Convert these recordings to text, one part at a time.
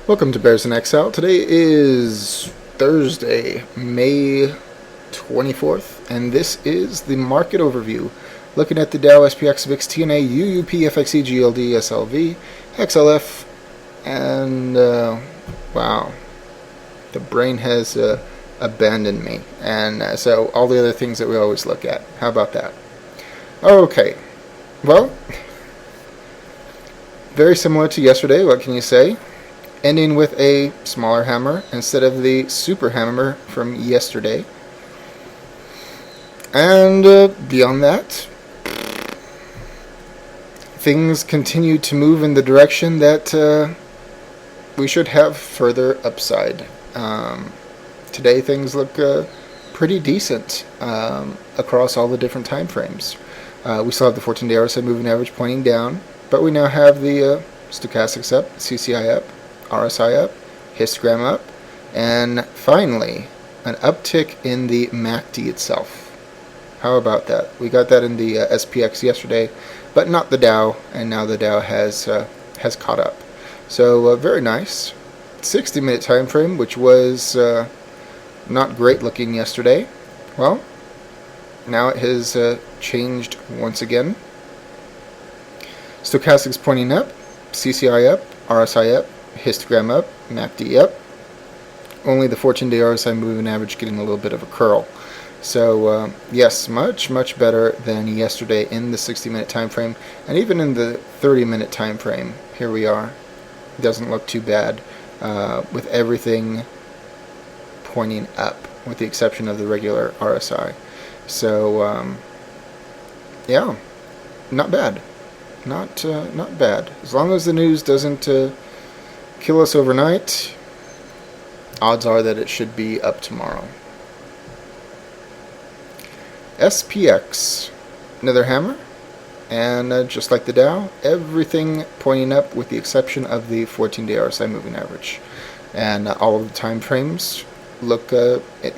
Welcome to Bears in Exile. Today is Thursday, May 24th, and this is the market overview. Looking at the Dow, SPX, VIX, TNA, UUP, FXE, GLD, SLV, XLF, and wow, the brain has abandoned me. And so all the other things that we always look at. How about that? Okay, well, very similar to yesterday. What can you say? Ending with a smaller hammer instead of the super hammer from yesterday. And beyond that, things continue to move in the direction that we should have further upside. Today things look pretty decent across all the different time frames. We still have the 14-day RSI moving average pointing down, but we now have the stochastics up, CCI up, RSI up, histogram up, and finally an uptick in the MACD itself. How about that? We got that in the SPX yesterday, but not the Dow, and now the Dow has caught up. So very nice. 60-minute time frame, which was not great looking yesterday. Well, now it has changed once again. Stochastics pointing up, CCI up, RSI up, histogram up, MACD up. Only the 14-day RSI moving average getting a little bit of a curl. So yes, much better than yesterday in the 60-minute time frame, and even in the 30-minute time frame. Here we are. Doesn't look too bad with everything pointing up, with the exception of the regular RSI. So yeah, not bad. Not bad. As long as the news doesn't kill us overnight, odds are that it should be up tomorrow. SPX, another hammer, and just like the Dow, everything pointing up with the exception of the 14-day RSI moving average. And all of the time frames look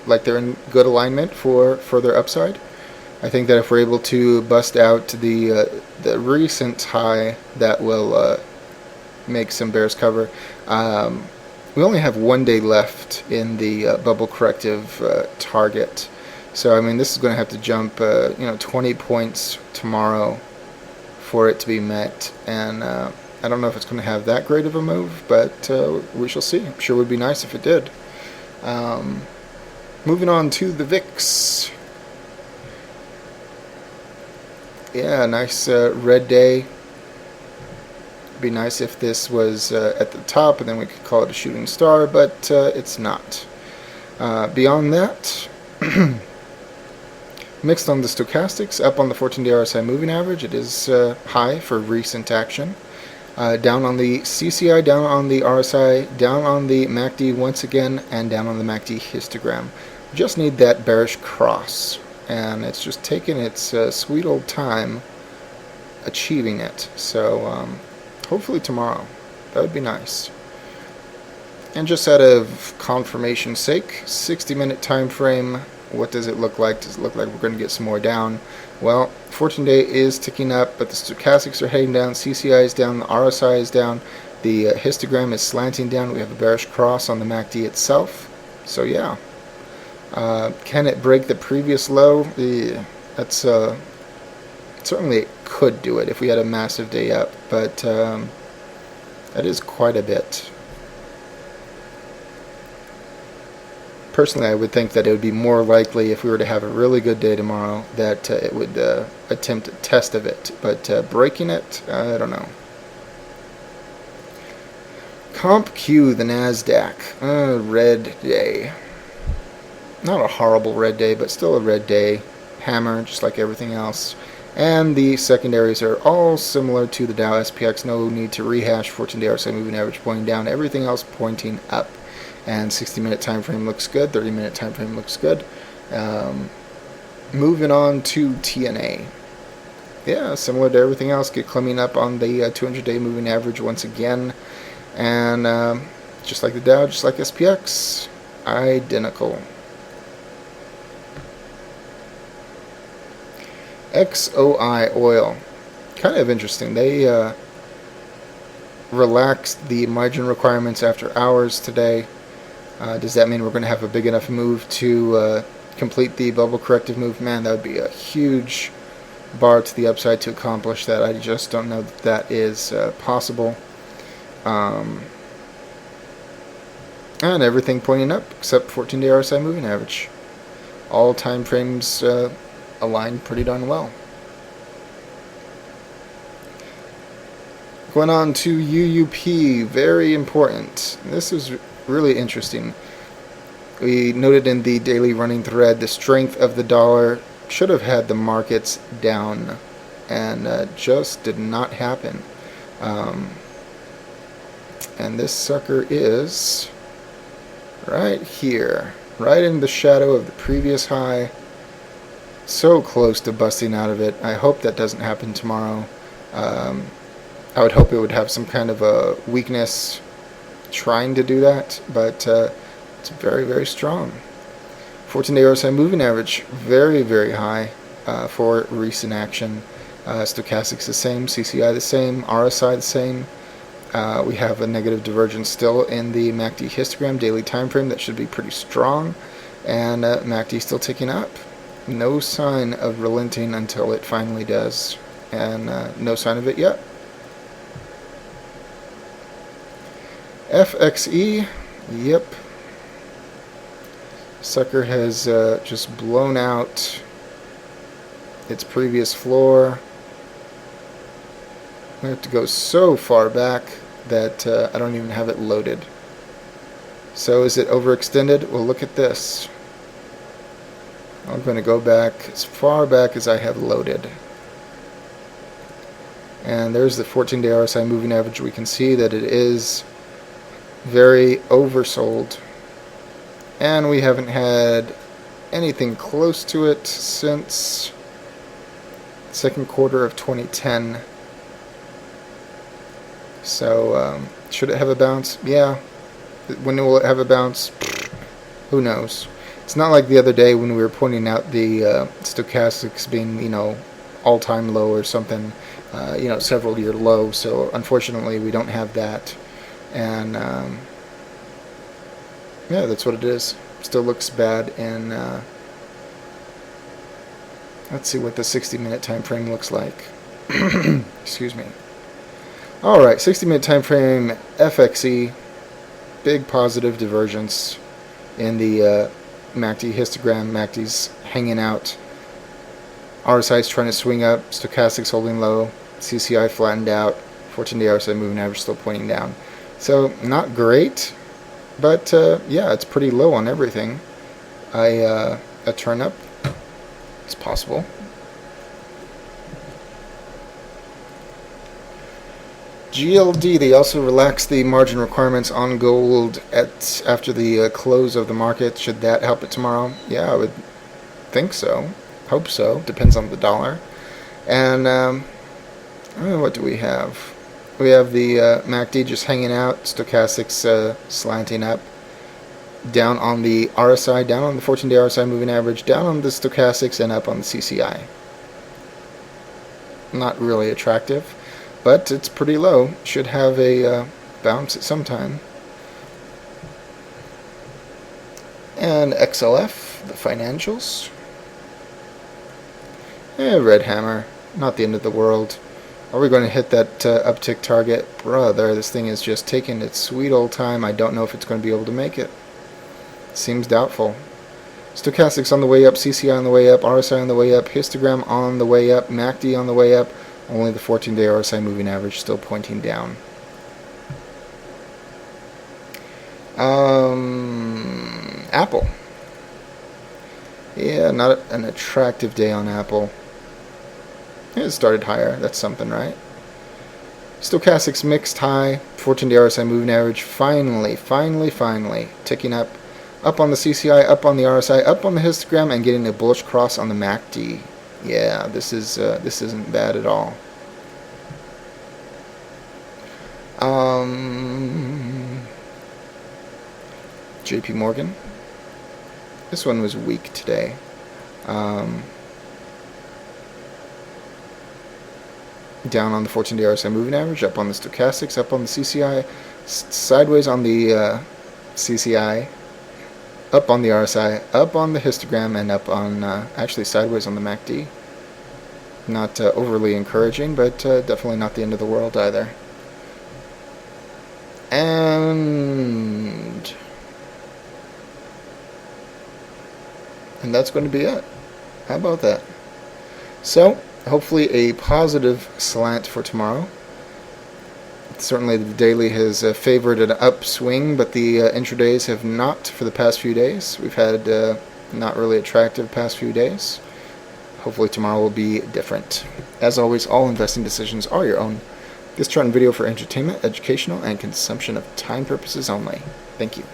like they're in good alignment for further upside. I think that if we're able to bust out the recent high, that will make some bears cover. We only have 1 day left in the bubble corrective target, so I mean this is going to have to jump 20 points tomorrow for it to be met, and I don't know if it's going to have that great of a move, but we shall see. I'm sure it would be nice if it did. Moving on to the VIX. Yeah, nice red day. Be nice if this was at the top and then we could call it a shooting star, but it's not. Beyond that, mixed on the stochastics, up on the 14-day RSI moving average. It is high for recent action. Down on the CCI, down on the RSI, down on the MACD once again, and down on the MACD histogram. We just need that bearish cross, and it's just taking its sweet old time achieving it. So hopefully tomorrow. That would be nice. And just out of confirmation's sake, 60-minute time frame, what does it look like? Does it look like we're going to get some more down? Well, 14-day is ticking up, but the stochastics are heading down, CCI is down, the RSI is down, the histogram is slanting down. We have a bearish cross on the MACD itself. So yeah. Can it break the previous low? That's certainly it could do it if we had a massive day up, but that is quite a bit. Personally, I would think that it would be more likely if we were to have a really good day tomorrow that it would attempt a test of it, but breaking it, I don't know. Comp Q, the NASDAQ, red day. Not a horrible red day, but still a red day. Hammer, just like everything else. And the secondaries are all similar to the Dow SPX. No need to rehash. 14-day RSI moving average pointing down. Everything else pointing up. And 60-minute time frame looks good. 30-minute time frame looks good. Moving on to TNA. Yeah, similar to everything else. Get climbing up on the 200-day moving average once again. And just like the Dow, just like SPX, identical. XOI oil, kind of interesting. They relaxed the margin requirements after hours today. Does that mean we're going to have a big enough move to complete the bubble corrective move? Man, that would be a huge bar to the upside to accomplish that. I just don't know that that is possible. And everything pointing up except 14-day RSI moving average. All time frames align pretty darn well. Going on to UUP, very important. This is really interesting. We noted in the daily running thread the strength of the dollar should have had the markets down, and just did not happen. And this sucker is right here, right in the shadow of the previous high. So close to busting out of it. I hope that doesn't happen tomorrow. I would hope it would have some kind of a weakness trying to do that, but it's very, very strong. 14-day RSI moving average, very, very high for recent action. Stochastics the same, CCI the same, RSI the same. We have a negative divergence still in the MACD histogram daily time frame that should be pretty strong, and MACD still ticking up. No sign of relenting until it finally does, and no sign of it yet. FXE, yep. Sucker has just blown out its previous floor. We have to go so far back that I don't even have it loaded. So is it overextended? Well, look at this. I'm going to go back as far back as I have loaded. And there's the 14-day RSI moving average. We can see that it is very oversold, and we haven't had anything close to it since second quarter of 2010. So should it have a bounce? Yeah. When will it have a bounce? Who knows? It's not like the other day when we were pointing out the stochastics being, all-time low or something, several year low. So unfortunately we don't have that. And yeah, that's what it is. Still looks bad. And let's see what the 60-minute time frame looks like. Excuse me. All right, 60-minute time frame FXE, big positive divergence in the MACD histogram. MACD's hanging out. RSI's trying to swing up. Stochastics holding low. CCI flattened out. 14-day RSI moving average still pointing down. So not great, but yeah, it's pretty low on everything. A turn up, it's possible. GLD, they also relaxed the margin requirements on gold after the close of the market. Should that help it tomorrow? Yeah, I would think so. Hope so. Depends on the dollar. And what do we have? We have the MACD just hanging out, stochastics slanting up, down on the RSI, down on the 14-day RSI moving average, down on the stochastics, and up on the CCI. Not really attractive, but it's pretty low. Should have a bounce at some time. And XLF, the financials. Red hammer, not the end of the world. Are we going to hit that uptick target? Brother, this thing is just taking its sweet old time. I don't know if it's going to be able to make it. Seems doubtful. Stochastics on the way up, CCI on the way up, RSI on the way up, histogram on the way up, MACD on the way up. Only the 14-day RSI moving average still pointing down. Apple. Yeah, not an attractive day on Apple. It started higher. That's something, right? Stochastics mixed high. 14-day RSI moving average. Finally ticking up. Up on the CCI, up on the RSI, up on the histogram, and getting a bullish cross on the MACD. Yeah, this isn't bad at all. JP Morgan. This one was weak today. down on the 14-day RSI moving average, up on the stochastics, up on the CCI, sideways on the CCI, up on the RSI, up on the histogram, and up on, actually sideways on the MACD. Not overly encouraging, but definitely not the end of the world either. And that's going to be it. How about that? So, hopefully a positive slant for tomorrow. Certainly the daily has favored an upswing, but the intradays have not for the past few days. We've had not really attractive past few days. Hopefully tomorrow will be different. As always, all investing decisions are your own. This chart and video for entertainment, educational, and consumption of time purposes only. Thank you.